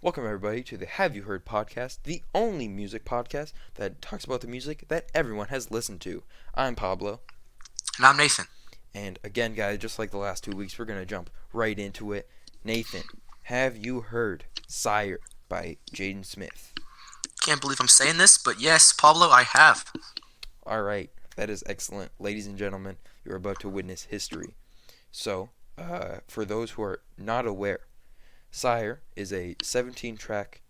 Welcome, everybody, to the Have You Heard podcast, the only music podcast that talks about the music that everyone has listened to. I'm Pablo, And I'm Nathan. and again, guys, just like the last 2 weeks, we're going to jump right into it. Nathan, have you heard Syre by Jaden Smith? Can't believe I'm saying this, but yes, Pablo, I have. All right, that is excellent. Ladies and gentlemen, you're about to witness history. So, for those who are not aware, Syre is a 17-track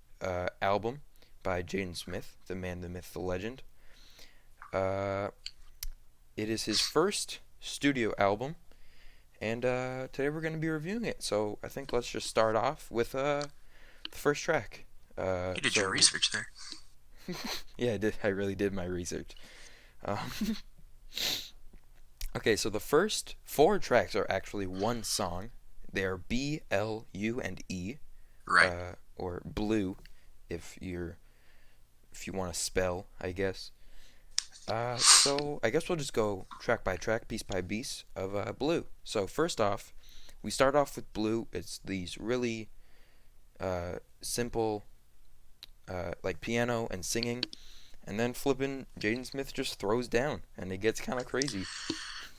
album by Jaden Smith, the man, the myth, the legend. Uh, it is his first studio album, and today we're going to be reviewing it. So I think let's just start off with the first track. You did your research there. Yeah, I did. I really did my research. Um, okay, so the first four tracks are actually one song. They are B, L, U, and E, Right. or blue, if you want to spell, I guess. So I guess we'll just go track by track, piece by piece of Blue. So first off, we start off with Blue. It's these really simple, like piano and singing, and then flipping Jaden Smith just throws down, and it gets kind of crazy.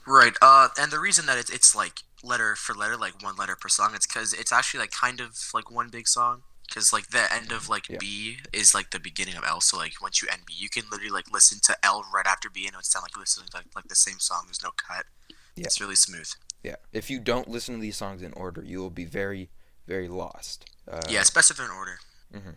Right. And the reason that it's like letter for letter, like one letter per song, it's because it's actually like kind of like one big song. Because like the end of like Yeah. B is like the beginning of L. So like once you end B, you can literally like listen to L right after B, and it would sound like listening to like the same song. There's no cut. Yeah, It's really smooth. yeah. If you don't listen to these songs in order, you will be very, very lost. Yeah, it's best if they're in order. Mhm.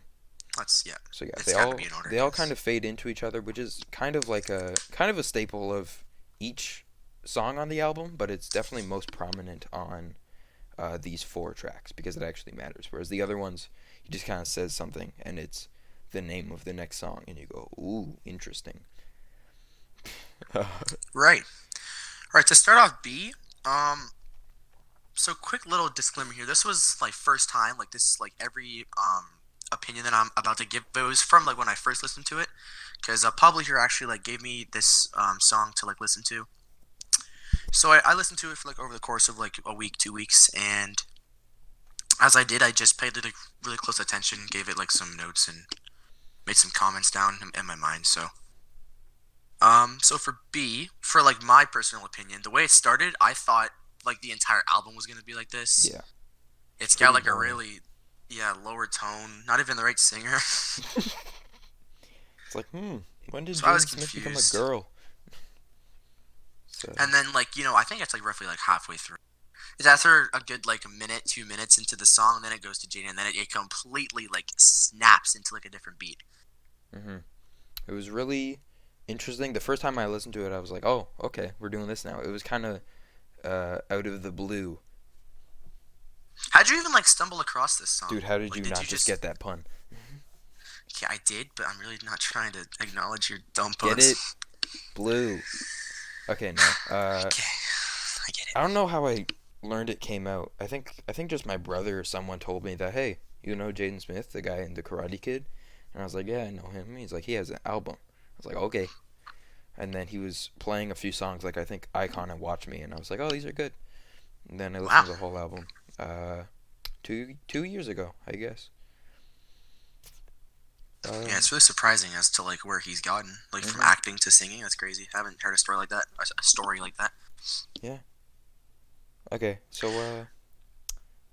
That's yeah. So yeah, It's got to be in order. they all kind of fade into each other, which is kind of like a staple of each song on the album, but it's definitely most prominent on these four tracks because it actually matters. Whereas the other ones, he just kind of says something and it's the name of the next song, and you go, "Ooh, interesting." Right. All right. To start off B, so quick little disclaimer here. This was like first time, like this, like every opinion that I'm about to give, but it was from like when I first listened to it, because Pablo here actually like gave me this song to like listen to. So I listened to it for like over the course of like a week, 2 weeks, and as I did, I just paid like really close attention, gave it like some notes, and made some comments down in my mind. So for B, for like my personal opinion, the way it started, I thought like the entire album was gonna be like this. Yeah, It's got pretty like a boring. really, yeah, lower tone. Not even the right singer. It's like, when did So I was Jaden Smith become a confused. girl? So And then like I think it's like roughly like halfway through. It's after a good like a minute, 2 minutes into the song, then it goes to Jaden, and then it completely like snaps into like a different beat. hmm it was really interesting. The first time I listened to it, I was like, "Oh, okay, we're doing this now." It was kind of out of the blue. How'd you even like stumble across this song? Dude, how did Like, you did not you just just? get that pun? Yeah, I did, but I'm really not trying to acknowledge your dumb Get puns. it? Blue. Okay, no. Okay, I get it. I don't know how I learned it came out. I think just my brother or someone told me that, "Hey, you know Jaden Smith, the guy in the Karate Kid?" And I was like, "Yeah, I know him." He's like, "He has an album." I was like, "Okay." And then he was playing a few songs, like I think Icon and Watch Me, and I was like, "Oh, these are good." And then I listened Wow. to the whole album. Uh, two years ago, I guess. Yeah, Um, it's really surprising as to like where he's gotten, like from mhm, acting to singing. That's crazy. I haven't heard a story like that. A story like that. yeah. Okay, so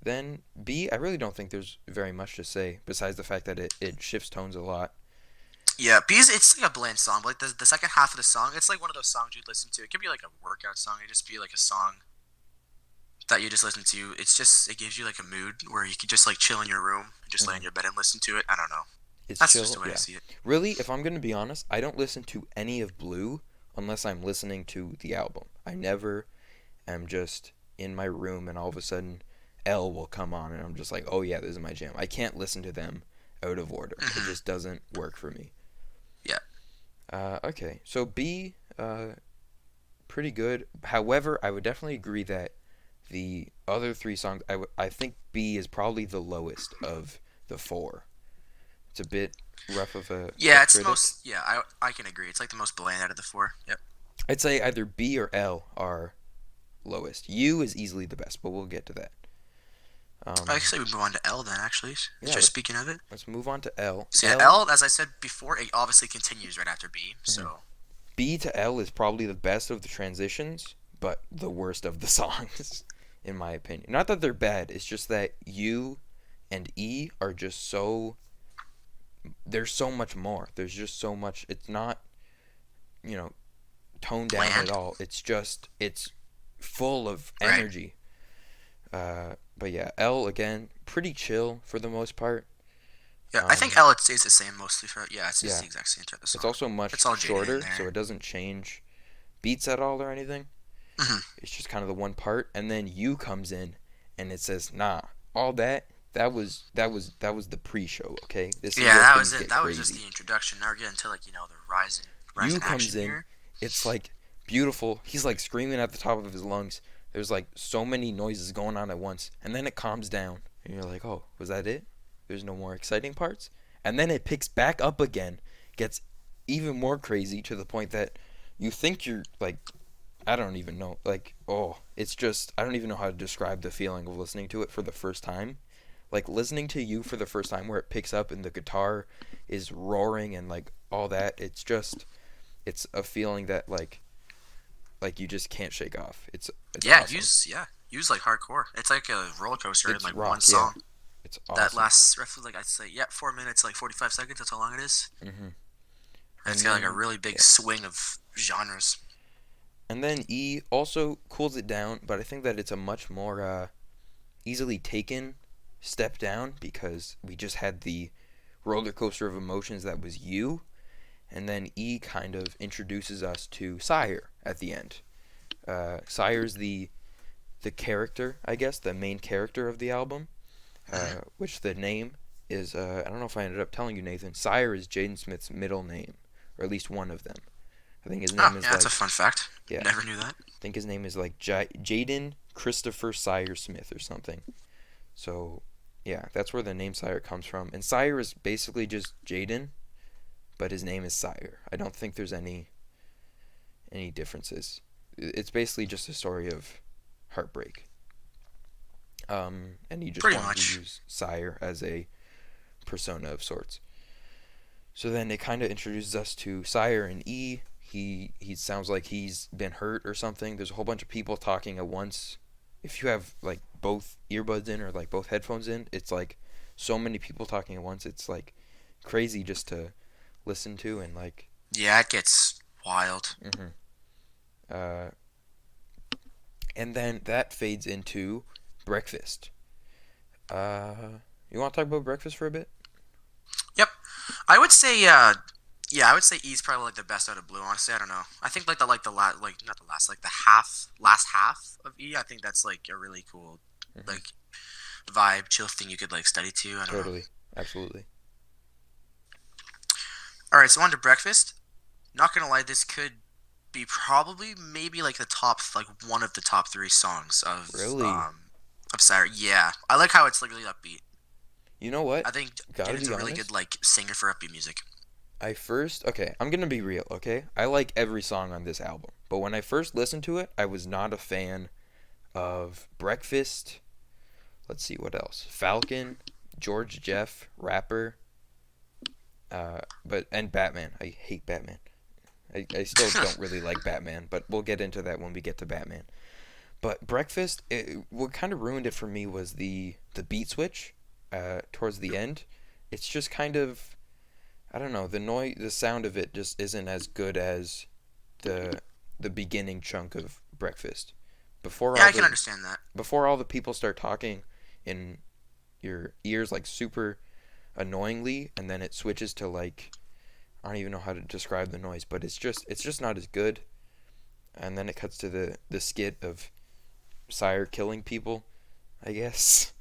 then B, I really don't think there's very much to say besides the fact that it shifts tones a lot. Yeah, because it's like a bland song. But like the second half of the song, it's like one of those songs you'd listen to. It could be like a workout song. It just be like a song that you just listen to. It gives you like a mood where you could just like chill in your room and just lay in hmm your bed and listen to it. I don't know. It's That's just chill, the way I yeah. see it. Really, if I'm gonna be honest, I don't listen to any of Blue unless I'm listening to the album. I never am just in my room and all of a sudden L will come on and I'm just like, oh yeah, this is my jam. I can't listen to them out of order. It Hmm. just doesn't work for me. Yeah. Okay, so B, pretty good. However, I would definitely agree that the other three songs, I think B is probably the lowest of the four. It's a bit rough of a Yeah, it's the critic. most. Yeah, I can agree. It's like the most bland out of the four. Yep. I'd say either B or L are lowest. U is easily the best, but we'll get to that. Um, Actually, we move on to L then. Actually, yeah, just speaking of it. let's move on to L. So yeah, L. L, as I said before, it obviously continues right after B. Mhm. So B to L is probably the best of the transitions, but the worst of the songs, in my opinion. Not that they're bad, it's just that U and E are just so. There's so much more. There's just so much. It's not, you know, toned down at bland, all. It's full of right? energy. But yeah, L again, pretty chill for the most part. Yeah, I think Um, L it stays the same mostly for. Yeah, it's just yeah, the exact same throughout the it's song. also It's much all Jaden in shorter, so there. it doesn't change beats at all or anything. Hmm. It's just kind of the one part, and then U comes in, and it says, "Nah, all that was the pre-show. Okay, this is Yeah, where that was things it. get That was just crazy." the introduction. Now we're getting to like the rise U in comes action in, here. it's like beautiful. He's like screaming at the top of his lungs. There's like so many noises going on at once, and then it calms down, and you're like, "Oh, was that it? There's no more exciting parts." And then it picks back up again, gets even more crazy to the point that you think you're like, I don't even know. Like, oh, it's just, I don't even know how to describe the feeling of listening to it for the first time. Like, listening to you for the first time where it picks up and the guitar is roaring and, like, all that. It's a feeling that, like you just can't shake off. It's awesome. Use like hardcore. It's like a roller coaster in It's like one rock, yeah. song. It's That awesome. lasts roughly like I'd say 4 minutes, like 45 seconds. That's how long it is. hmm And it's And got like a then, really big yeah. swing of genres. And then E also cools it down, but I think that it's a much more easily taken step down because we just had the roller coaster of emotions that was you, and then E kind of introduces us to Syre at the end. Syre's the character, I guess, the main character of the album, Hmm. which the name is. I don't know if I ended up telling you, Nathan. Syre is Jaden Smith's middle name, or at least one of them. I think his Oh name is yeah, that's a like, fun fact. yeah, Never knew that. I think his name is like Jaden Christopher Syre Smith or something. So, yeah, that's where the name Syre comes from. And Syre is basically just Jaden, but his name is Syre. I don't think there's any differences. It's basically just a story of heartbreak. And he just Pretty wanted to much. use Syre as a persona of sorts. So then it kind of introduces us to Syre and E. He sounds like he's been hurt or something. There's a whole bunch of people talking at once. If you have like both earbuds in or like both headphones in, it's like so many people talking at once. It's like crazy just to listen to and like. Yeah, it gets wild. hmm Uh, and then that fades into breakfast. You want to talk about breakfast for a bit? Yep. I would say yeah, I would say E's probably like the best out of Blue. Honestly, I don't know. I think like the last like not the last like the last half of E. I think that's like a really cool hmm like vibe, chill thing you could like study to. I don't know. Totally, absolutely. All right, so on to breakfast. Not gonna lie, this could be probably maybe like the top like one of the top three songs Really, of Syre. Yeah, I like how it's like really upbeat. you know what? I think Gotta Jaden's be a really good honest. like singer for upbeat music. Okay, I'm gonna be real, okay? I like every song on this album, but when I first listened to it, I was not a fan of Breakfast. Let's see what else. Falcon, George Jeff, Rapper, but and Batman. I hate Batman. I still don't really like Batman, but we'll get into that when we get to Batman. But Breakfast, what kind of ruined it for me was the beat switch towards the end. It's just kind of, I don't know, the sound of it just isn't as good as the the beginning chunk of Breakfast. Before Yeah, all I can the understand that. before all the people start talking in your ears like super annoyingly, and then it switches to like, I don't even know how to describe the noise, but it's just not as good. And then it cuts to the skit of Syre killing people, I guess.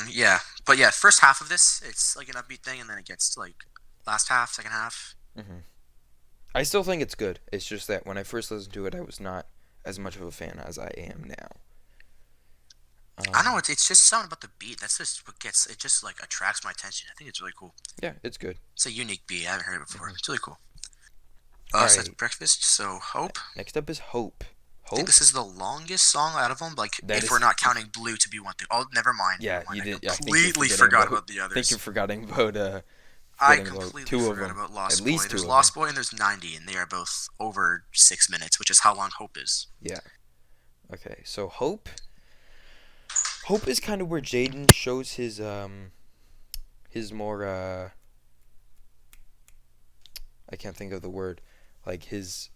Yeah, but yeah, first half of this it's like an upbeat thing, and then it gets to like last half, second half. hmm I still think it's good. It's just that when I first listened to it, I was not as much of a fan as I am now. I know Um, it's just something about the beat. That's just what gets it. Just like attracts my attention. I think it's really cool. yeah, it's good. It's a unique beat. I haven't heard it before. hmm It's really cool. All So that's right. breakfast. So hope. Next up is Hope. I think Hope. this is the longest song out of them. Like, That if we're is, not counting Blue to be one thing. Oh, never mind. Never yeah, mind. you I did. I think you're completely forgetting forgot about. about the I think you're others. I forgetting about completely two of forgot them, about at Lost Boy. least There's two of them. Lost Boy and there's 90, and they are both over 6 minutes, which is how long Hope is. Yeah. Okay. So Hope. Hope is kind of where Jaden shows his more I can't think of the word, like his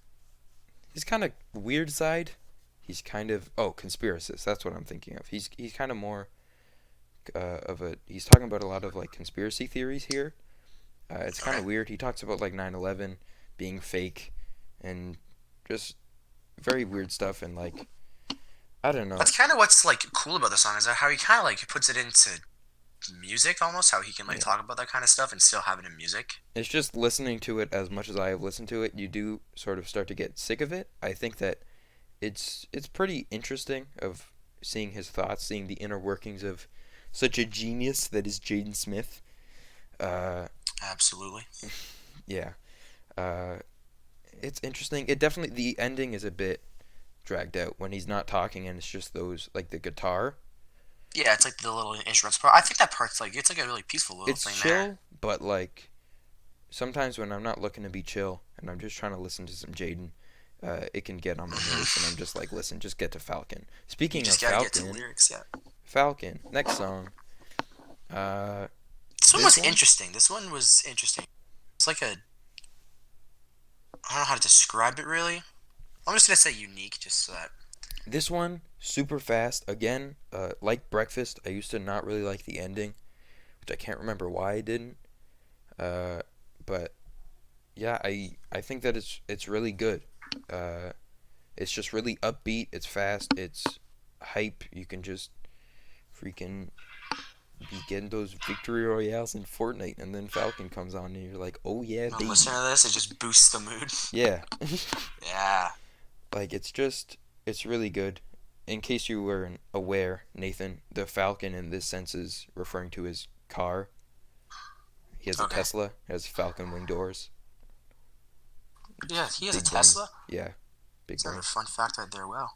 kind of weird side. He's kind of conspiracist. That's what I'm thinking of. He's kind of more of a. He's talking about a lot of like conspiracy theories here. It's kind Okay. of weird. He talks about like 9/11 being fake, and just very weird stuff. And like I don't know. That's kind of what's like cool about the song is that how he kind of like puts it into music almost. How he can like Yeah. talk about that kind of stuff and still have it in music. It's just listening to it as much as I have listened to it, you do sort of start to get sick of it. I think that it's pretty interesting of seeing his thoughts, seeing the inner workings of such a genius that is Jaden Smith. Uh, Absolutely. yeah, uh, it's interesting. It definitely the ending is a bit dragged out when he's not talking and it's just those like the guitar. Yeah, it's like the little instruments part. I think that part's like it's like a really peaceful little It's thing there. chill, but like sometimes when I'm not looking to be chill and I'm just trying to listen to some Jaden, it can get on my nerves, and I'm just like, listen, just get to Falcon. You Speaking of just gotta get to the Falcon, lyrics. Yeah. Next song. Uh, This one this was one, interesting. This one was interesting. It's like a I don't know how to describe it really. I'm just gonna say unique, just so that. this one, super fast. Again, like Breakfast, I used to not really like the ending, which I can't remember why I didn't. Uh, but yeah, I think that it's really good. Uh, it's just really upbeat. It's fast. It's hype. You can just freaking be getting those victory royales in Fortnite, and then Falcon comes on, and you're like, oh yeah, You know, baby. listen to this, it just boosts the mood. Yeah. Yeah. Like it's really good. In case you weren't aware, Nathan, the Falcon in this sense is referring to his car. He has a Okay. Tesla. It has Falcon wing doors. Yeah, he has a Big brain. Tesla. Yeah, big It's another brain. fun fact right there. Wow.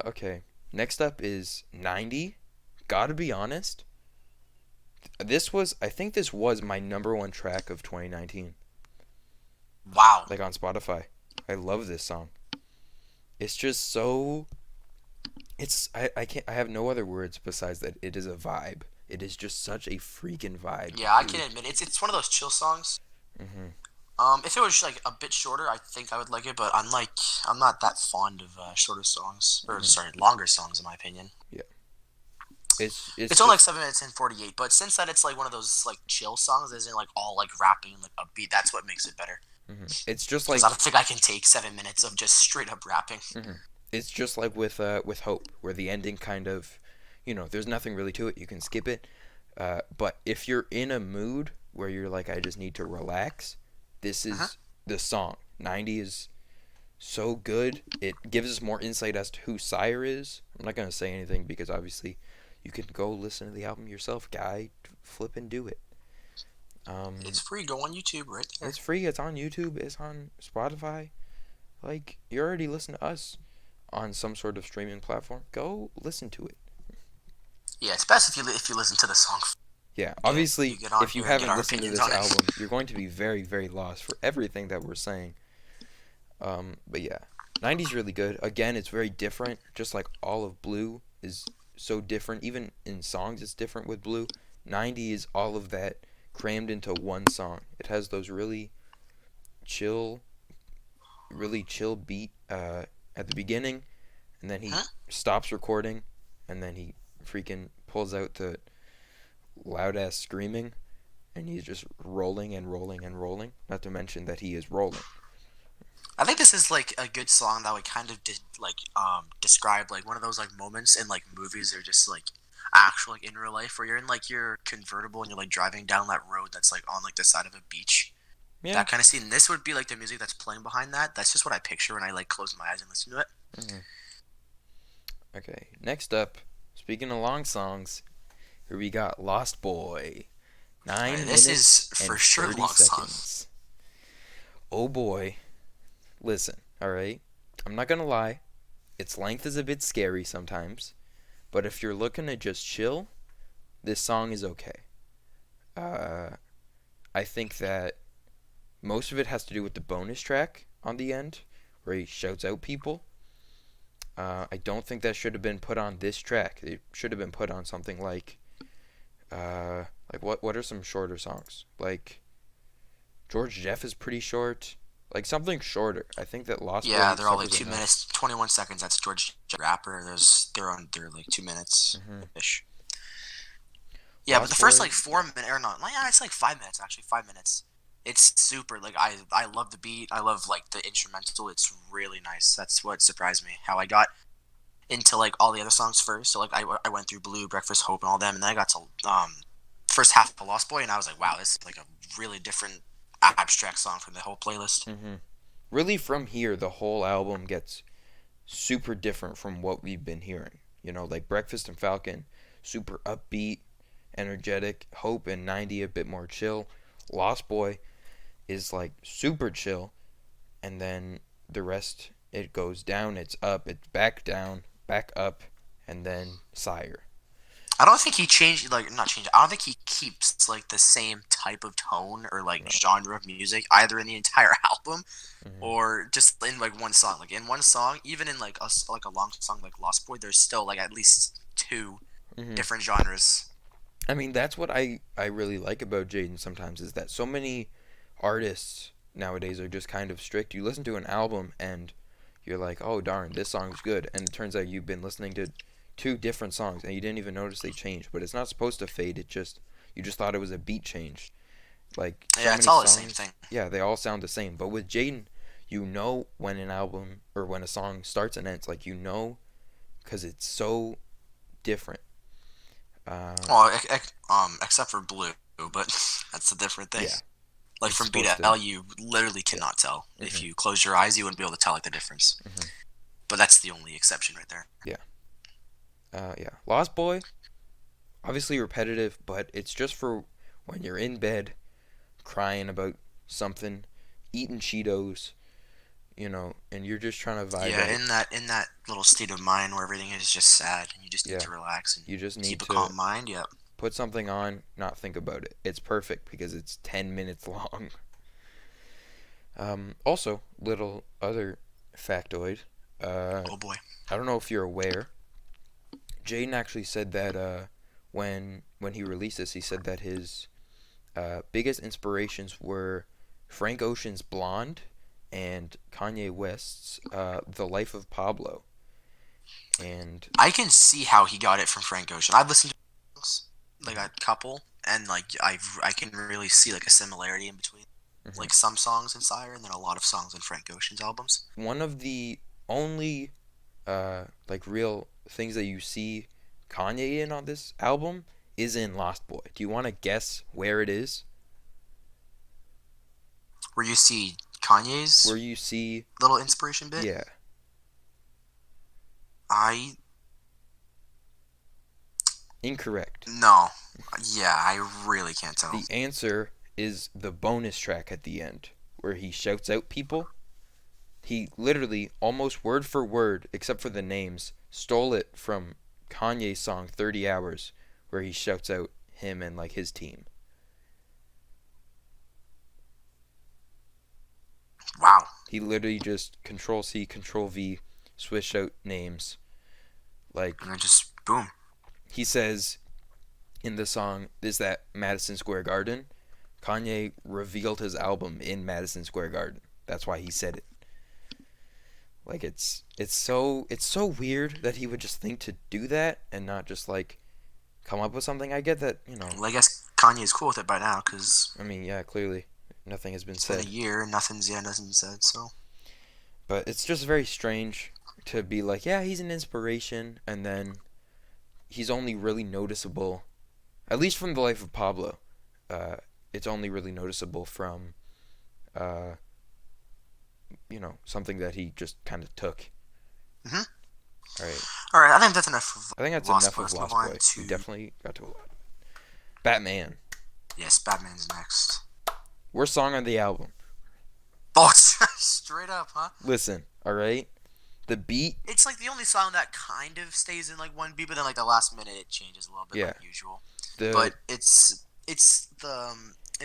Okay. Next up is 90. Gotta be honest. I think this was my number one track of 2019. Wow. Like on Spotify. I love this song. It's just so I can't I have no other words besides that it is a vibe. It is just such a freaking vibe, Yeah, I dude. can admit it's one of those chill songs. Mhm. If it was like a bit shorter, I think I would like it. But I'm not that fond of shorter songs or Mhm. sorry, longer songs in my opinion. Yeah. It's It's only like just 7 minutes and 48. But since that it's like one of those like chill songs, isn't like all like rapping like upbeat. That's what makes it better. it's just Because I like don't think I can take 7 minutes of just straight up rapping. it's just like with Hope, where the ending kind of, there's nothing really to it. You can skip it. But if you're in a mood where you're like, I just need to relax, this Uh-huh. is the song. 90 is so good. It gives us more insight as to who Syre is. I'm not gonna say anything because obviously you can go listen to the album yourself, guy. Flip and do it. It's free. Go on YouTube right there. It's free. It's on YouTube. It's on Spotify. Like you already listen to us on some sort of streaming platform. Go listen to it. Yeah, it's best if you listen to the song. Yeah, You obviously, get on if you here and get haven't our listened to opinions this on it. album, you're going to be very, very lost for everything that we're saying. But yeah, 90's really good. Again, it's very different. Just like all of Blue is so different. Even in songs, it's different with Blue. 90 is all of that crammed into one song. It has those chill, really chill beat at the beginning, and then he Huh? stops recording, and then he freaking pulls out the loud ass screaming, and he's just rolling and rolling and rolling. Not to mention that he is rolling. I think this is like a good song that would kind of describe like one of those like moments in like movies or just like actual like in real life where you're in like your convertible and you're like driving down that road that's like on like the side of a beach. Yeah. That kind of scene. This would be like the music that's playing behind that. That's just what I picture when I like close my eyes and listen to it. hmm Okay. Next up, speaking of long songs, here we got Lost Boy. Nine Alright, this minutes is and for sure a 30 long song. seconds. Oh boy. Listen, alright? I'm not gonna lie. its length is a bit scary sometimes, but if you're looking to just chill, this song is okay. Uh, I think that most of it has to do with the bonus track on the end, where he shouts out people. I don't think that should have been put on this track. It should have been put on something like what are some shorter songs? Like George Jeff is pretty short. Like something shorter. I think that Lost Yeah, Boy they're all like suffers 2 minutes, 21 seconds. That's George Rapper. They're like 2 minutes enough. ish. Yeah, but the Lost first Boy. like 4 minutes or not, yeah, it's like 5 minutes actually. 5 minutes. It's super. Like I love the beat. I love like the instrumental. It's really nice. That's what surprised me. How I got into like all the other songs first. So like I went through Blue, Breakfast, Hope, and all them, and then I got to first half of Lost Boy, and I was like, wow, this is like a really different abstract song from the whole playlist. Really, from here, the whole album gets super different from what we've been hearing. Like Breakfast and Falcon, super upbeat, energetic. Hope and 90 a bit more chill. Lost Boy is like super chill, and then the rest it goes down, it's up, it's back down, back up, and then Syre. I don't think he changed, like, not changed. I don't think he keeps like the same type of tone or like No. genre of music either in the entire album Mm-hmm. or just in like one song. Like in one song, even in like a long song like Lost Boy, there's still like at least two Mm-hmm. different genres. I mean, that's what I really like about Jaden sometimes is that so many artists nowadays are just kind of strict. You listen to an album and you're like, oh darn, this song's good, and it turns out you've been listening to two different songs and you didn't even notice they changed. But it's not supposed to fade. You just thought it was a beat change. Like so Yeah, it's many all the same songs, thing. yeah, they all sound the same. But with Jaden, you know when an album or when a song starts and ends. Like because it's so different. Uh, Well, except for Blue, but that's a different thing. yeah, Like it's from B supposed to to. L, you literally Yeah. cannot tell. If Hmm. you close your eyes, you wouldn't be able to tell like the difference. Hmm. But that's the only exception right there. Yeah. Yeah. Lost Boy, obviously repetitive, but it's just for when you're in bed crying about something, eating Cheetos, and you're just trying to vibe Yeah, out. in that little state of mind where everything is just sad and you just need Yeah. to relax and You just need keep a to calm mind. Yep. put something on, not think about it. It's perfect because it's 10 minutes long. Also, little other factoid. Uh, Oh boy. I don't know if you're aware. Jaden actually said that when he released this, he said that his biggest inspirations were Frank Ocean's Blonde and Kanye West's The Life of Pablo. And I can see how he got it from Frank Ocean. I've listened to songs, like a couple, and like I can really see like a similarity in between mhm, like some songs in Syre and then a lot of songs in Frank Ocean's albums. one of the only like real things that you see Kanye in on this album is in Lost Boy. Do you want to guess where it is? Where you see Where Kanye's you see, little inspiration bit. yeah, I incorrect. no. Yeah, I really can't tell. The answer is the bonus track at the end, where he shouts out people. He literally, almost word for word, except for the names, stole it from Kanye's song 30 Hours, where he shouts out him and like his team. Wow. He literally just Control C, Control V, switched out names. Like And then just boom. he says in the song, is that Madison Square Garden? Kanye revealed his album in Madison Square Garden. That's why he said it. Like it's so weird that he would just think to do that and not just like come up with something. I get that, Well, I guess Kanye's cool with it by now because I mean, yeah, clearly nothing has been it's been a said. year and nothing's been said. So But it's just very strange to be like, yeah, he's an inspiration and then he's only really noticeable at least from the life of Pablo. Uh it's only really noticeable from uh something that he just kind of took. Mhm. All right. all right, I think that's enough I think that's of Lost enough Boy. of Let's move Lost on Boy. We to definitely got to a lot. Batman. yes, Batman's next. Worst song on the album. Oh, straight up, huh? Listen, all right? The beat, It's like the only song that kind of stays in like one beat, but then like the last minute it changes a little bit yeah. like usual. The But it's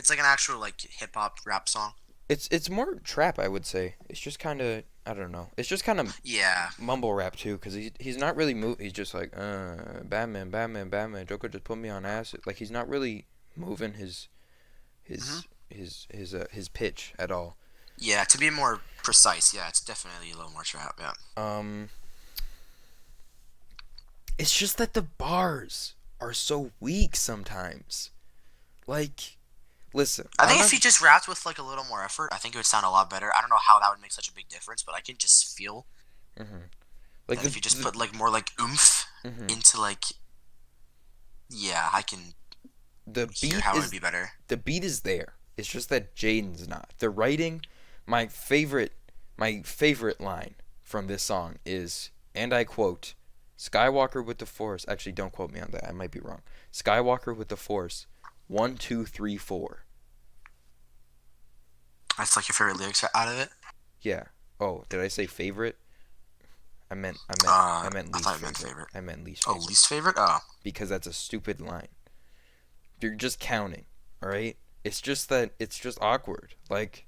like an actual like hip hop rap song. it's more trap, I would say. It's just kind of I don't know. It's just kind of Yeah. mumble rap too, cause he's not really He's just like Batman, Batman, Batman. Joker just put me on acid. Like he's not really moving hmm his his pitch at all. Yeah. To be more precise, yeah, it's definitely a little more trap. Yeah. Um, it's just that the bars are so weak sometimes. Like, listen, I I'm think not. if he just rapped with like a little more effort, I think it would sound a lot better. I don't know how that would make such a big difference, but I can just feel Mhm. Like that if you just put like more like oomph mhm. into like, yeah, I can the hear beat how it would is be better. the beat is there. It's just that Jaden's not. The writing, my favorite my favorite line from this song is, and I quote, Skywalker with the Force. Actually, don't quote me on that. I might be wrong. Skywalker with the Force. 1, 2, 3, 4. That's like your favorite lyrics out of it. Yeah. Oh, did I say favorite? I meant I least thought you meant favorite. favorite. I meant least Oh, favorite least favorite. Oh, because that's a stupid line. You're just counting, all right? It's just that it's just awkward. Like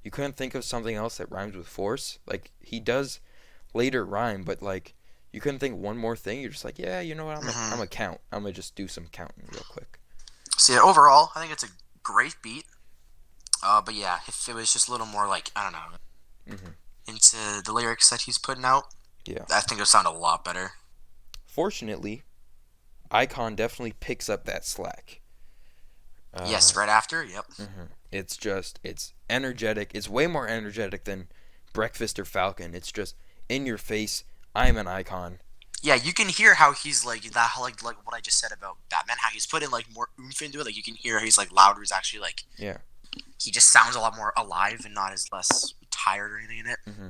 you couldn't think of something else that rhymes with force. Like he does later rhyme, but like you couldn't think one more thing. You're just like, yeah, you know what? I'm mm-hmm. a count. I'm gonna just do some counting real quick. So yeah, overall, I think it's a great beat. But yeah, if it was just a little more like I don't know Hmm. into the lyrics that he's putting out, Yeah. I think it would sound a lot better. Fortunately, Icon definitely picks up that slack. Uh, Yes, right after. Yep. it's energetic. It's way more energetic than Breakfast or Falcon. It's just in your face. I'm an icon. Yeah, you can hear how he's like that, like what I just said about Batman, how he's putting like more oomph into it. Like you can hear he's like louder. He's actually like Yeah. he just sounds a lot more alive and not as less tired or anything in it. Hmm.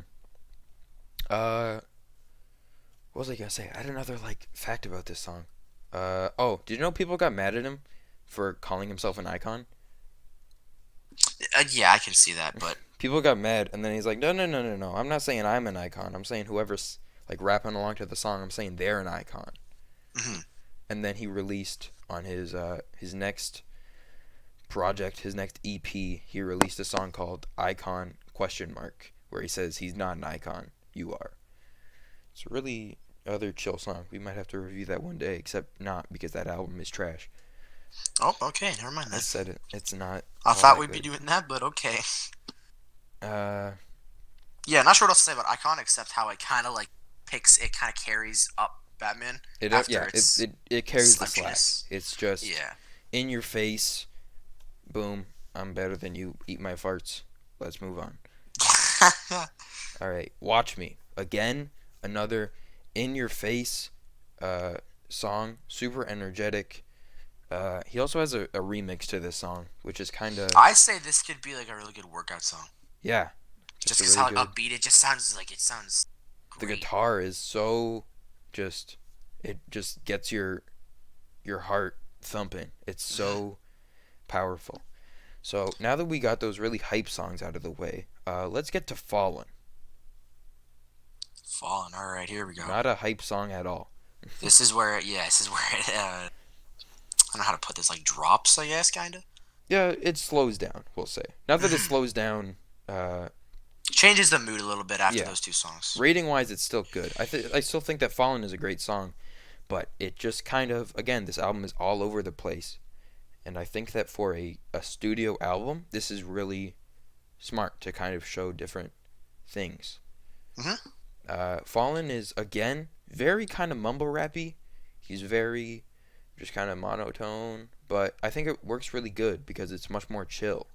Uh, what was I gonna say? I had another like fact about this song. Oh, did you know people got mad at him for calling himself an icon? Yeah, I can see that, but People got mad, and then he's like, no, no, no, no, no. I'm not saying I'm an icon. I'm saying whoever's like rapping along to the song. I'm saying they're an icon. mhm. And then he released on his next project, his next EP, he released a song called Icon question mark, where he says he's not an icon, you are. It's a really other chill song. We might have to review that one day, except not because that album is trash. Oh, okay, never mind I then. said it. It's not I all thought that we'd be good. doing that, but okay. Uh, Yeah, not sure what else to say about Icon except how it kind of like it kind of carries up Batman after yeah, its it carries the slack. slouchiness. It's just Yeah. in your face. Boom. I'm better than you. Eat my farts. Let's move on. All right, watch me again. Another in your face uh, song, super energetic. He also has a remix to this song, which is kind of I'd say this could be like a really good workout song. yeah, Just just a because really how good. upbeat it just sounds like it sounds The great. guitar is so just it just gets your heart thumping. It's Mm-hmm. so powerful. So now that we got those really hype songs out of the way, let's get to Fallen. Fallen. All right, here we go. Not a hype song at all. This is where it. I don't know how to put this. Like drops, I guess, kind of Yeah, it slows down. We'll say. Not that it slows down. Uh, changes the mood a little bit after yeah, those two songs. rating wise, it's still good. I still think that Fallen is a great song, but it just kind of again this album is all over the place, and I think that for a studio album, this is really smart to kind of show different things. Mm-hmm. Fallen is again very kind of mumble rappy. He's very just kind of monotone, but I think it works really good because it's much more chill.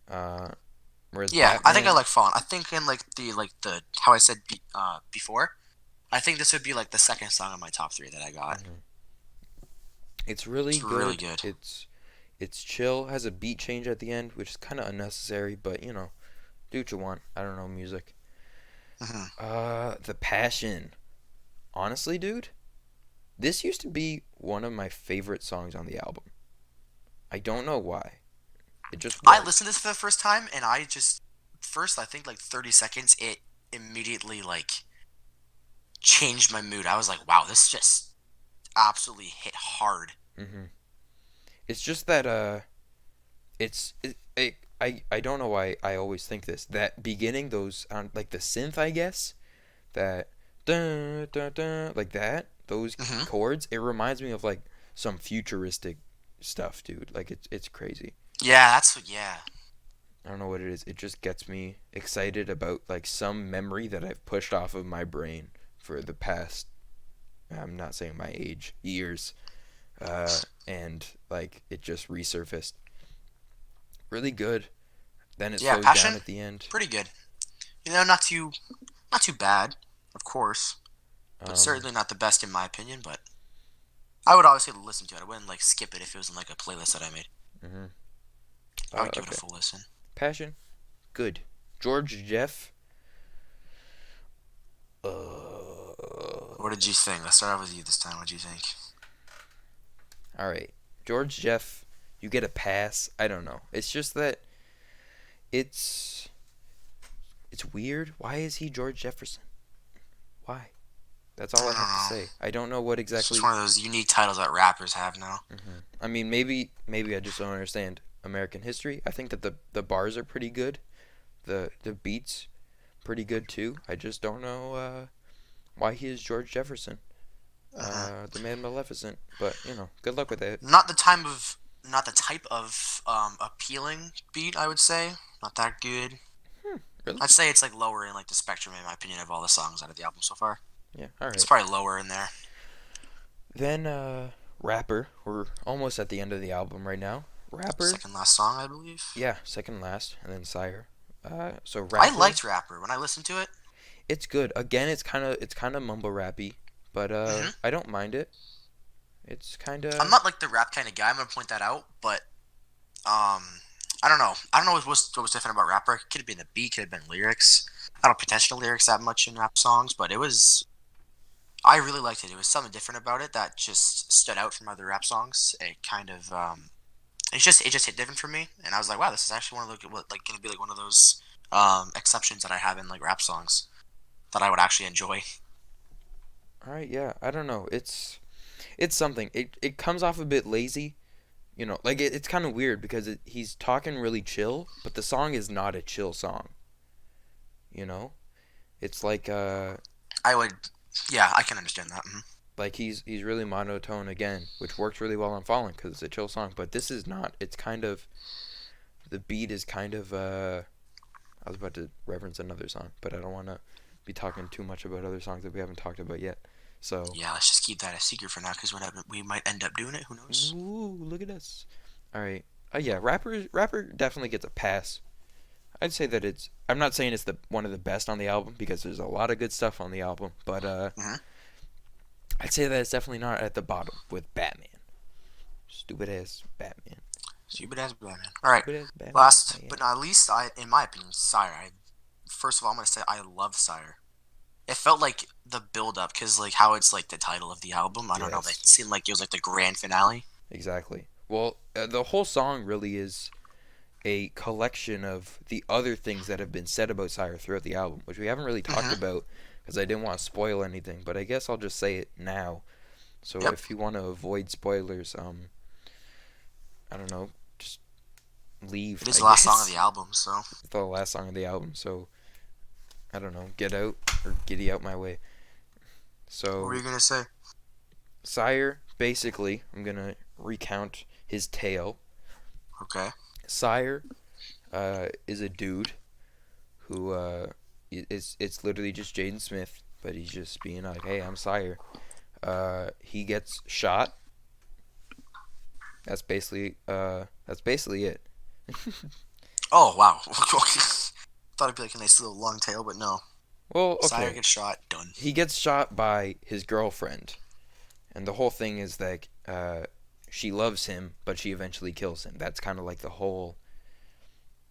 Uh, whereas Yeah, I think I Batman, like Fallen. I think in like the how I said before, I think this would be like the second song on my top three that I got. mhm, it's really It's really good. good. It's chill. Has a beat change at the end, which is kind of unnecessary, but you know, do what you want. I don't know music. Mm-hmm. The Passion. Honestly, dude, this used to be one of my favorite songs on the album. I don't know why. It just I was. listened to this for the first time, and I just first I think like 30 seconds it immediately like changed my mood. I was like, wow, this just absolutely hit hard. Hmm. It's just that I don't know why I always think this. That beginning, those like the synth, I guess, that dun, dun, dun, like that, those Hmm. chords, it reminds me of like some futuristic stuff, dude. Like it's crazy. Yeah, yeah. I don't know what it is. It just gets me excited about like some memory that I've pushed off of my brain for the past, I'm not saying my age, years. And like it just resurfaced. Really good. Then it Yeah, slows down Passion, at the end. pretty good. Not too bad, of course, but Um, certainly not the best in my opinion. But I would obviously listen to it. I wouldn't like skip it if it was in like a playlist that I made. hmm I would give it a okay. full listen. Passion, good. George Jeff. What did you think? Let's start off with you this time. What did you think? All right, George Jeff. You get a pass. I don't know. It's just that it's it's weird. Why is he George Jefferson? Why? That's I all I don't have to know. say. I don't know what It's just exactly. one of those unique titles that rappers have now. I mean, maybe I just don't understand American history. I think that the bars are pretty good. The beats pretty good too. I just don't know why he is George Jefferson, Uh-huh. the man Maleficent. But good luck with it. Not the type of appealing beat. I would say not that good. Really? I'd say it's like lower in like the spectrum in my opinion of all the songs out of the album so far. Yeah. All It's right. probably lower in there. Then rapper. We're almost at the end of the album right now. Rapper. Second last song, I believe. Yeah, second last, and then Syre. So I rapper. liked Rapper when I listened to it. It's good. Again, it's kind of mumble rappy, but Hmm. I don't mind it. It's kind I'm of not like the rap kind of guy. I'm gonna point that out, but um, I don't know. I don't know what was different about Rapper. It could have been the beat, could have been lyrics. I don't pay attention to lyrics that much in rap songs, but it was. I really liked it. It was something different about it that just stood out from other rap songs. It kind of it just hit different for me, and I was like, wow, this is actually one of the like gonna be like one of those exceptions that I have in like rap songs that I would actually enjoy. all right. Yeah, I don't know. It's something. It comes off a bit lazy. Like it's kind of weird because he's talking really chill, but the song is not a chill song. You know, it's I would, yeah, I can understand that. Hmm. like he's really monotone again, which works really well on Fallen because it's a chill song. But this is not. It's kind of the beat is kind of. I was about to reference another song, but I don't want to be talking too much about other songs that we haven't talked about yet. So, Yeah, let's just keep that a secret for now because we might end up doing it. Who knows? ooh, look at us. All right. Yeah, rapper definitely gets a pass. I'd say that it's. I'm not saying it's the one of the best on the album because there's a lot of good stuff on the album, but Hmm. I'd say that it's definitely not at the bottom with Batman. Stupid ass Batman. Stupid ass Batman. All right, Stupid ass Batman. last but not least, in my opinion, Syre. First of all, I'm gonna say I love Syre. It felt like the build up because like how it's like the title of the album. I don't know. It Yes, seemed like it was like the grand finale. exactly. Well, the whole song really is a collection of the other things that have been said about Syre throughout the album, which we haven't really talked Hmm. about because I didn't want to spoil anything. But I guess I'll just say it now. So Yep. if you want to avoid spoilers, I don't know, just leave. It is I the last song of guess the album, so it's the last song of the album. So I don't know, get out or giddy out my way. what were So you gonna say? Syre, basically, I'm gonna recount his tale. Okay. Syre is a dude who it's literally just Jaden Smith, but he's just being like, "Hey, I'm Syre." He gets shot. That's basically it. Oh wow. Thought it'd be like a nice little long tail, but no. Well, Syre okay. gets shot. Done. He gets shot by his girlfriend, and the whole thing is that she loves him, but she eventually kills him. That's kind of like the whole.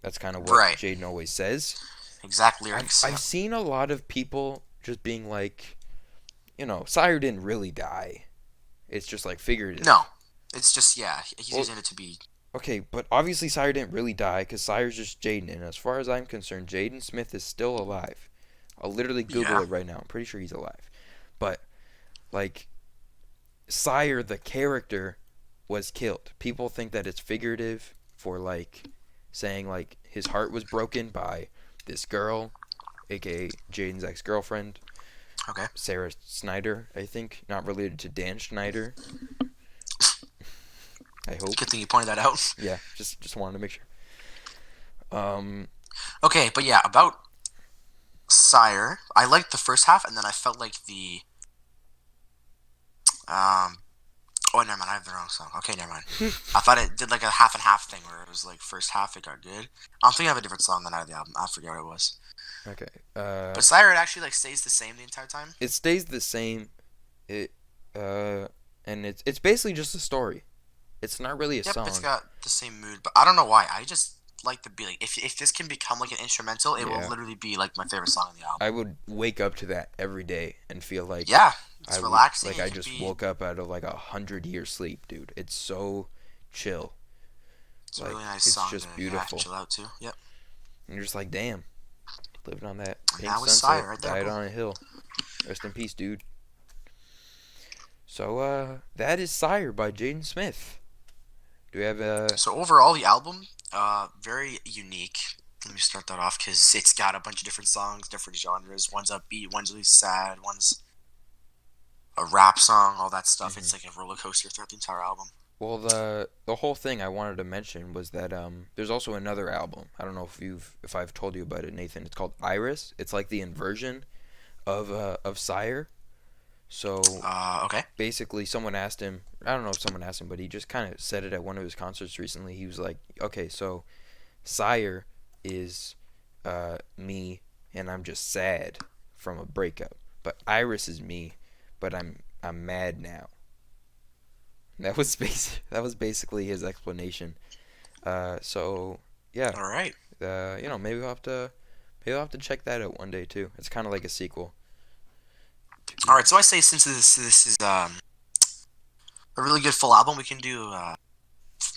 That's kind of what Right. Jaden always says. Exact I've lyrics. I've Yep. seen a lot of people just being like, Syre didn't really die. It's just like No. figurative. It's just yeah. He's Well, using it to be. okay, but obviously Syre didn't really die because Syre's just Jaden, and as far as I'm concerned, Jaden Smith is still alive. I'll literally Google Yeah. it right now. I'm pretty sure he's alive. But like Syre, the character, was killed. People think that it's figurative for like saying like his heart was broken by this girl, aka Jaden's ex-girlfriend, Okay. Sarah Snyder, I think, not related to Dan Schneider. I hope. Good thing you pointed that out. Yeah, just wanted to make sure. Um, Okay, but yeah, about Syre, I liked the first half, and then I felt like the um. Oh, never mind. I have the wrong song. Okay, never mind. I thought it did like a half and half thing where it was like first half it got good. I'm thinking of a different song than out of the album. I forget what it was. okay. But Syre, it actually like stays the same the entire time. It stays the same. It and it's basically just a story. It's not really a Yep, it's song. got the same mood, but I don't know why. I just like the beat. Like, if this can become like an instrumental, it will Yeah. literally be like my favorite song on the album. I would wake up to that every day and feel like Yeah, it's I would relaxing. like It I can just be. woke up out of like 100-year sleep, dude. It's so chill. It's a Like really nice it's song just to beautiful. chill out to. Yep. And you're just like, damn, living on that And pink that was sunset, Syre right there. died Boom. on a hill. Rest in peace, dude. So that is Syre by Jaden Smith. Do we have So overall, the album, very unique. Let me start that off because it's got a bunch of different songs, different genres. One's upbeat, one's really sad, one's a rap song, all that stuff. Mhm. It's like a roller coaster throughout the entire album. well the whole thing I wanted to mention was that there's also another album. I don't know if I've told you about it, Nathan. It's called Iris. It's like the inversion of Syre. So Okay. basically someone asked him, I don't know if someone asked him, but he just kind of said it at one of his concerts recently. He was like, okay, so Syre is me and I'm just sad from a breakup, but Iris is me, but I'm mad now. That was basically his explanation. So yeah, All right. maybe we'll have to check that out one day too. It's kind of like a sequel. All right. So I say since this is a really good full album, we can do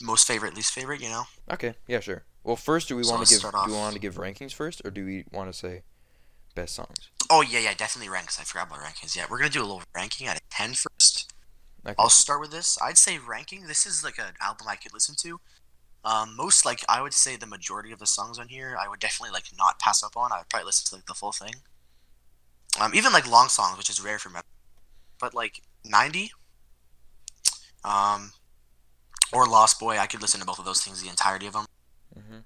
most favorite, least favorite. You know. Okay, yeah, sure. Well, first, So let's start do we want off. to give rankings first, or do we want to say best songs? Oh yeah, definitely ranks. I forgot about rankings. Yeah, we're gonna do a little ranking out of 10 first. Okay. I'll start with this. I'd say ranking. This is like an album I could listen to. Most like I would say the majority of the songs on here, I would definitely like not pass up on. I would probably listen to like the full thing. Even like long songs, which is rare for me. But like 90, um, or Lost Boy, I could listen to both of those things, the entirety of them. Mhm.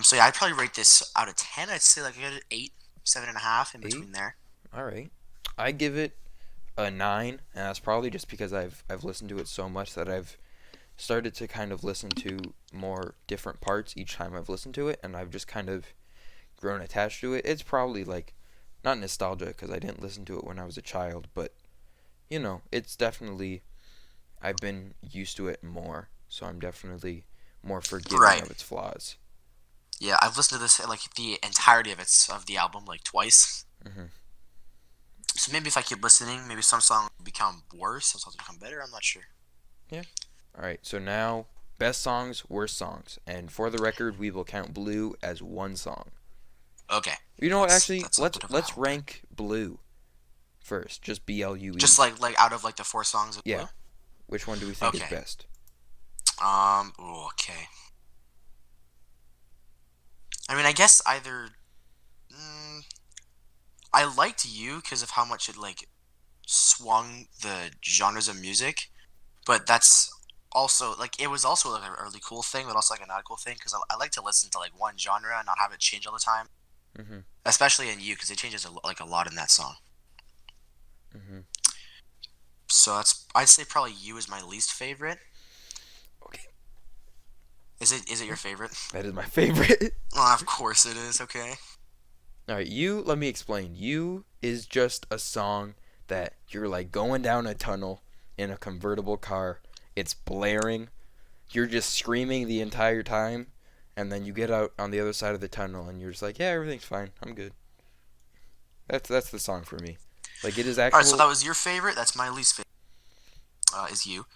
So yeah, I'd probably rate this out of 10. I'd say like a good 8, 7.5 in 8. between there. All right. I give it a 9, and that's probably just because I've listened to it so much that I've started to kind of listen to more different parts each time I've listened to it, and I've just kind of grown attached to it. It's probably like not nostalgia because I didn't listen to it when I was a child, but it's definitely I've been used to it more, so I'm definitely more forgiving Right. of its flaws. Yeah, I've listened to this like the entirety of the album like twice. Mhm. So maybe if I keep listening, maybe some songs become worse, some songs become better. I'm not sure. Yeah. All right. So now best songs, worst songs, and for the record, we will count Blue as one song. Okay, You know what? Actually, that's a let's bit of a let's help. rank Blue first. Just BLUE. Just like out of like the four songs of Yeah. Blue. Which one do we think is Okay. best? Ooh, okay. I mean, I guess either. Mm, I liked You because of how much it like swung the genres of music, but that's also like it was also like a really cool thing, but also like a not cool thing because I like to listen to like one genre and not have it change all the time, Mhm. especially in You because it changes like a lot in that song. Mhm. So that's I'd say probably You is my least favorite. Okay. Is it your favorite? That is my favorite. Well, of course it is. Okay. All right. You. Let me explain. You is just a song that you're like going down a tunnel in a convertible car. It's blaring. You're just screaming the entire time, and then you get out on the other side of the tunnel, and you're just like, yeah, everything's fine. I'm good. That's the song for me. Like it is All right. So actual. that was your favorite. That's my least favorite. Is You,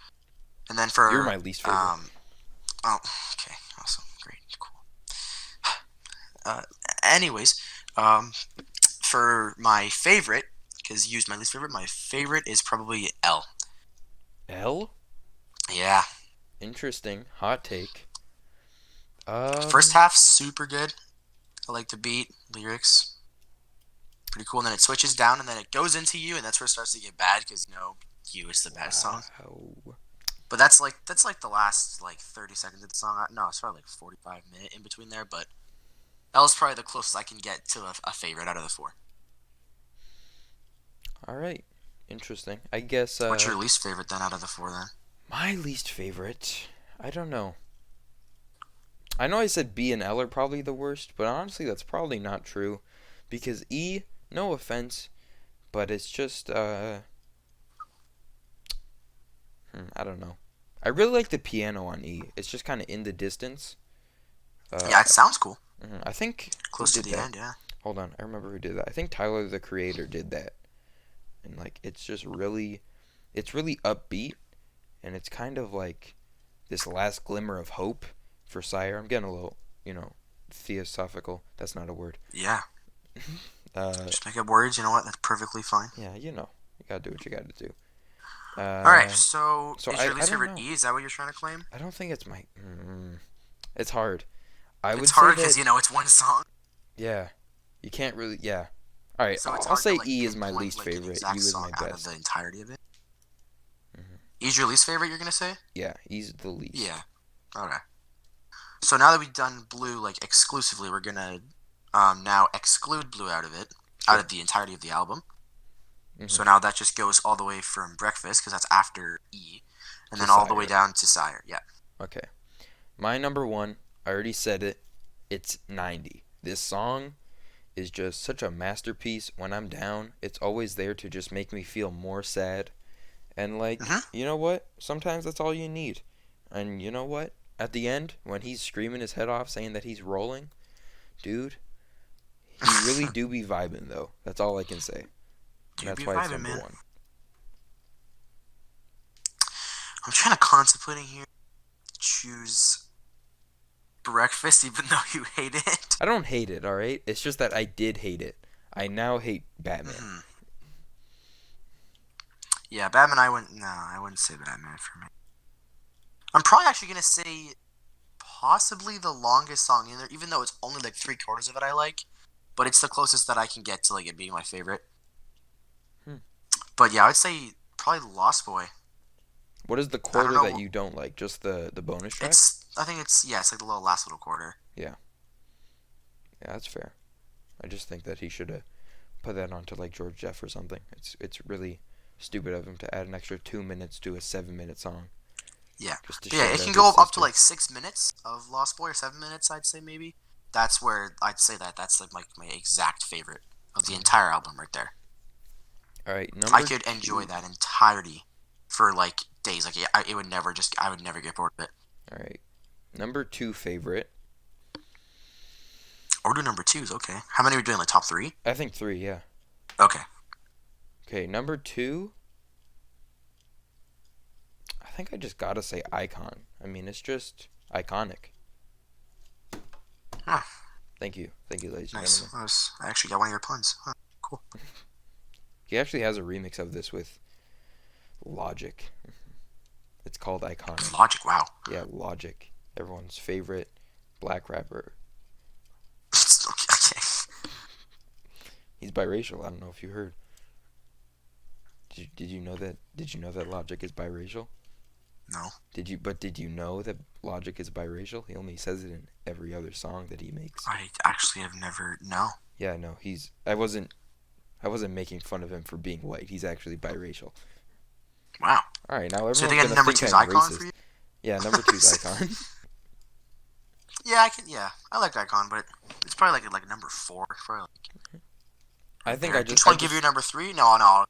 and then You're for my least favorite. oh, okay, awesome, great, cool. Uh, anyways, Um, for my favorite, because you used my least favorite, my favorite is probably L. L? Yeah. Interesting. Hot take. First Um, half, super good. I like the beat, lyrics, pretty cool. And then it switches down, and then it goes into You, and that's where it starts to get bad because You is the bad song. wow. But that's like the last like 30 seconds of the song. No, it's probably like 45 minute in between there. But L is probably the closest I can get to a favorite out of the four. All right. Interesting. I guess What's your least favorite then out of the four then? my least favorite. I don't know. I know I said B and L are probably the worst, but honestly, that's probably not true, because E, no offense, but it's just I don't know. I really like the piano on E. It's just kind of in the distance. Yeah, Uh, it sounds cool. I think who Close to did the that? end, yeah. Hold on, I remember who did that. I think Tyler the Creator did that, and like it's really upbeat, and it's kind of like this last glimmer of hope for Syre. I'm getting a little, theosophical. That's not a word. Yeah. Uh, Just make up words. You know what? That's perfectly fine. yeah, you gotta do what you gotta do. All right. Uh, So, so is your I least don't favorite know. E? Is that what you're trying to claim? I don't think it's my. It's hard. I It's would say hard because that. it's one song, Yeah, you can't really. Yeah. All right, so it's I'll hard to say like E is my pinpoint least like an favorite. exact U is song my out of the best. entirety of it. hmm E's your least favorite. You're gonna say? Yeah, E's the least. Yeah. Okay. So now that we've done Blue like exclusively, we're gonna now exclude Blue out of it, out Sure. of the entirety of the album. hmm So now that just goes all the way from Breakfast because that's after E, and To then all the way Syre. down to Syre. Yeah. Okay. My number one. I already said it. It's 90. This song is just such a masterpiece. When I'm down, it's always there to just make me feel more sad. And like, Mhm. you know what? Sometimes that's all you need. And you know what? At the end, when he's screaming his head off saying that he's rolling, dude, he really do be vibing though. That's all I can say. And Dude, that's be why it's vibing, number man. one. I'm trying to contemplating here. Choose Breakfast, even though you hate it. I don't hate it, alright? It's just that I did hate it. I now hate Batman. hmm Yeah, Batman. I wouldn't. No, I wouldn't say Batman for me. I'm probably actually gonna say possibly the longest song in there, even though it's only like 3/4 of it I like. But it's the closest that I can get to like it being my favorite. Hmm. But yeah, I would say probably Lost Boy. What is the I don't quarter that know. you don't like? Just the bonus track? It's. I think it's. Yeah, it's like the last little quarter. Yeah. Yeah, that's fair. I just think that he should have put that onto like George Jeff or something. It's really stupid of him to add an extra 2 minutes to a 7 minute song Yeah. just to But yeah, show it that can his go up to sister. like 6 minutes of Lost Boy or 7 minutes, I'd say maybe. That's where I'd say that's like my exact favorite of the Mhm. entire album right there. All right, I number could enjoy two. that entirety for like days. Like it would never just I would never get bored of it. All right, number two favorite. Or do number twos, okay. How many are we doing? Like top three? I think three. Yeah. Okay. Okay, number two. I think I just gotta say Icon. I mean, it's just iconic. Huh, Thank you, ladies and nice. gentlemen. I actually got one of your puns. Huh, cool. He actually has a remix of this with Logic. It's called Iconic. Logic, wow. Yeah, Logic, everyone's favorite black rapper. Okay. He's biracial. I don't know if you heard. Did you know that? Did you know that Logic is biracial? No. Did you know that Logic is biracial? He only says it in every other song that he makes. I actually have never. No. Yeah, no, I wasn't making fun of him for being white. He's actually biracial. Wow. All right, now So you everyone's think gonna number think two's I'm Icon for racist. you? Yeah, number two's Icon. Yeah, I can. Yeah, I like Icon, but it's probably like number four. Probably like I right think there. Do you just want to give your number three? No, no.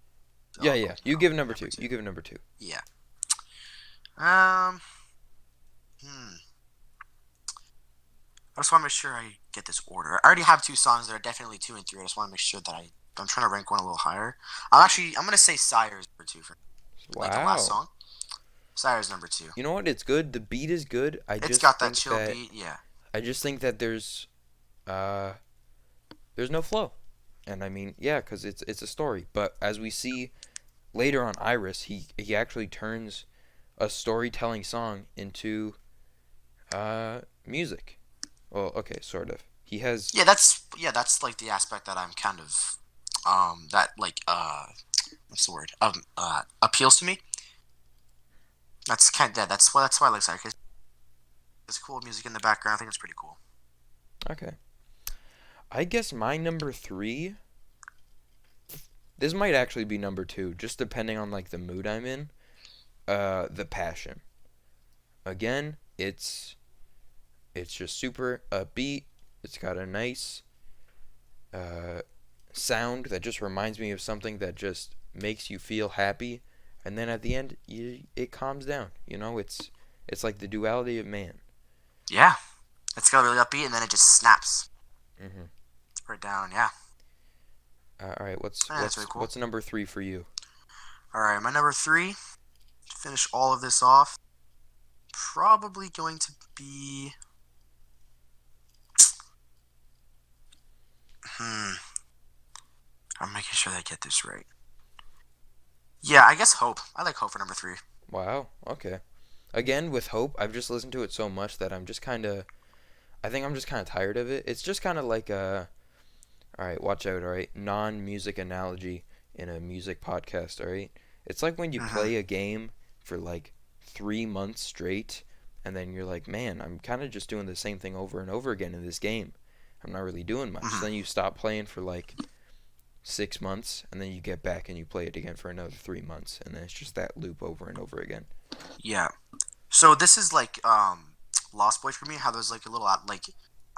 yeah, I'll yeah. go You with give number number two. two. You give number two. Yeah. Um. Hmm. I just want to make sure I get this order. I already have two songs that are definitely two and three. I just want to make sure that I'm trying to rank one a little higher. I'm gonna say Sire's number two for like the last Wow. song. Sire's number two. You know what? It's good. The beat is good. It's got that chill beat. Yeah. I just think that there's uh there's no flow. And I mean, yeah, because it's a story. But as we see later on Iris, he actually turns a storytelling song into music. Well, okay, sort of. He has That's like the aspect that I'm kind of that like what's the word appeals to me. That's why I like Syre. It's cool music in the background. I think it's pretty cool. okay. I guess my number three. This might actually be number two, just depending on like the mood I'm in. The Passion. Again, it's just super upbeat. It's got a nice uh, sound that just reminds me of something that just makes you feel happy, and then at the end, it calms down. It's like the duality of man. Yeah, it's got really upbeat, and then it just snaps Hmm. right down. Yeah, All right, what's yeah, that's what's really cool. what's number three for you? All right, my number three. To finish all of this off, probably going to be. I'm making sure that I get this right. Yeah, I guess Hope. I like Hope for number three. Wow. Okay. Again, with Hope, I've just listened to it so much that I'm just kind of. I think I'm just kind of tired of it. It's just kind of like a. All right, watch out. All right, non-music analogy in a music podcast. All right, it's like when you Mm-hmm. play a game for like 3 months straight, and then you're like, man, I'm kind of just doing the same thing over and over again in this game. I'm not really doing much. So Mm-hmm. then you stop playing for like 6 months, and then you get back and you play it again for another 3 months, and then it's just that loop over and over again. Yeah. So this is like Lost Boy for me. How there's like a little like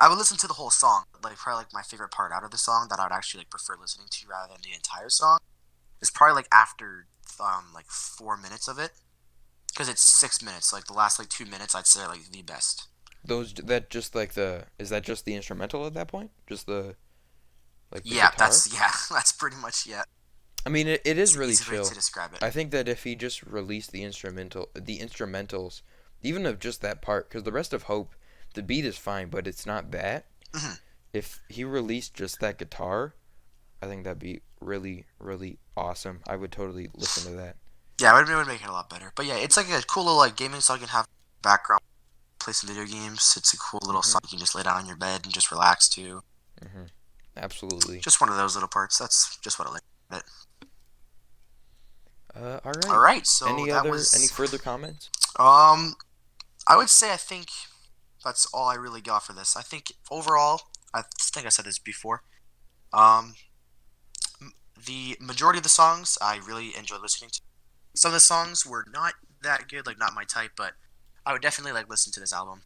I would listen to the whole song, but like probably like my favorite part out of the song that I would actually like prefer listening to rather than the entire song is probably like after like 4 minutes of it because it's 6 minutes. Like the last like 2 minutes, I'd say are, like the best. Those that just like the is that just the instrumental at that point? Just the Yeah, guitar? that's pretty much yeah. I mean, it It's is the really easy way to chill. describe it. I think that if he just released the instrumentals, even of just that part, because the rest of Hope, the beat is fine, but it's not that. Hmm. If he released just that guitar, I think that'd be really, really awesome. I would totally listen to that. Yeah, it would make it a lot better. But yeah, it's like a cool little like gaming song you can have background, play some video games. It's a cool little Mhm. song you can just lay down on your bed and just relax to. Mhm. Absolutely. Just one of those little parts. That's just what I like about it. All All right. right, so that Any was further comments? um I would say I think that's all I really got for this. I think overall, I think I said this before. Um the majority of the songs I really enjoy listening to. Some of the songs were not that good, like not my type, but I would definitely like listen to this album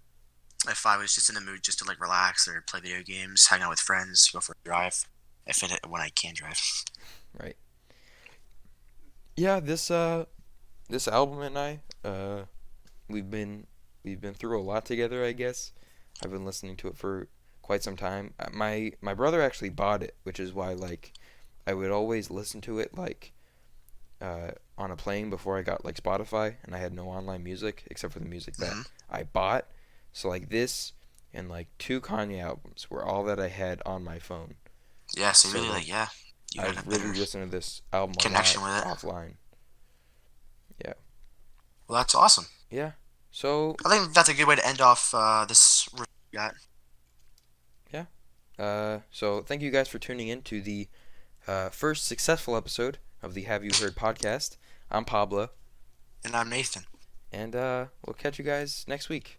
if I was just in the mood just to like relax or play video games, hang out with friends, go for a drive. If it when I can drive. Right. Yeah. This album and I we've been we've been through a lot together. I guess I've been listening to it for quite some time. My brother actually bought it, which is why like I would always listen to it like on a plane before I got like Spotify, and I had no online music except for the music that Hmm. I bought. So like this and like two Kanye albums were all that I had on my phone. Yeah, so So really like like yeah, you had a I've really better listened to this album a lot connection with it. offline. Yeah. Well, that's awesome. Yeah. So I think that's a good way to end off this review we got. yeah. So thank you guys for tuning in to the first successful episode of the Have You Heard podcast. I'm Pablo, And I'm Nathan. and we'll catch you guys next week.